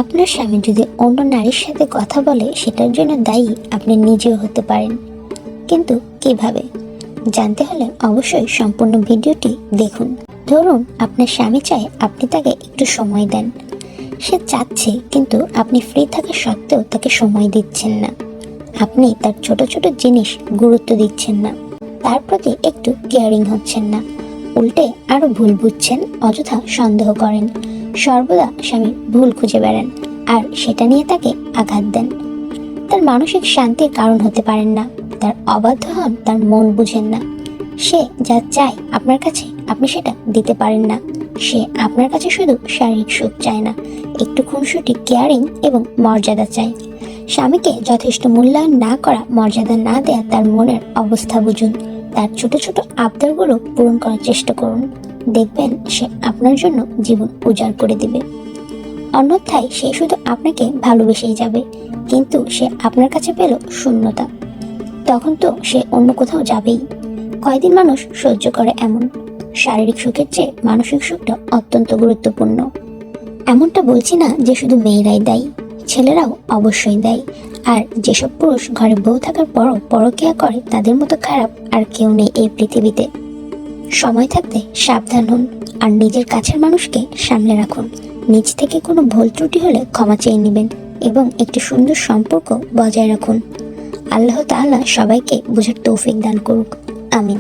আপনার স্বামী যদি অন্য নারীর সাথে কথা বলে সেটার জন্য দায়ী আপনি নিজেও হতে পারেন, কিন্তু কিভাবে জানতে হলে অবশ্যই সম্পূর্ণ ভিডিওটি দেখুন। ধরুন আপনার স্বামী চায় আপনি তাকে একটু সময় দেন। সে চাচ্ছে কিন্তু আপনি ফ্রি থাকা সত্ত্বেও তাকে সময় দিচ্ছেন না। আপনি তার ছোট ছোট জিনিস গুরুত্ব দিচ্ছেন না, তার প্রতি একটু কেয়ারিং হচ্ছেন না, উল্টে আরো ভুল বুঝছেন, অযথা সন্দেহ করেন, সর্বদা স্বামীর ভুল খুঁজে বেড়ান আর সেটা নিয়ে তাকে আঘাত দেন। তার মানসিক শান্তির কারণ হতে পারেন না, তার অবাধ্য হন, তার মন বুঝেন না। সে যা চায় আপনার কাছে আপনি সেটা দিতে পারেন না। সে আপনার কাছে শুধু শারীরিক সুখ চায় না, একটু খুনসুটি, কেয়ারিং এবং মর্যাদা চায়। স্বামীকে যথেষ্ট মূল্যায়ন না করা, মর্যাদা না দেয়া তার মনের অবস্থা বুঝুন। তার ছোট ছোট আবদারগুলো পূরণ করার চেষ্টা করুন, দেখবেন সে আপনার জন্য জীবন উজাড় করে দিবে। অন্যথায় সে শুধু আপনাকে ভালোবেসেই যাবে, কিন্তু সে আপনার কাছে পেল শূন্যতা। তখন তো সে অন্য কোথাও যাবেই। কয়দিন মানুষ সহ্য করে এমন। শারীরিক সুখের চেয়ে মানসিক সুখটা অত্যন্ত গুরুত্বপূর্ণ। এমনটা বলছি না যে শুধু মেয়েরাই দায়ী, ছেলেরাও অবশ্যই দায়ী। আর যেসব পুরুষ ঘরে বউ থাকার পরও পরকীয়া করে তাদের মতো খারাপ আর কেউ নেই এই পৃথিবীতে। সময় থাকতে সাবধান হন আর নিজের কাছের মানুষকে সামলে রাখুন। নিজ থেকে কোনো ভুল ত্রুটি হলে ক্ষমা চেয়ে নেবেন এবং একটি সুন্দর সম্পর্ক বজায় রাখুন। আল্লাহ তাআলা সবাইকে বোঝার তৌফিক দান করুক। আমিন।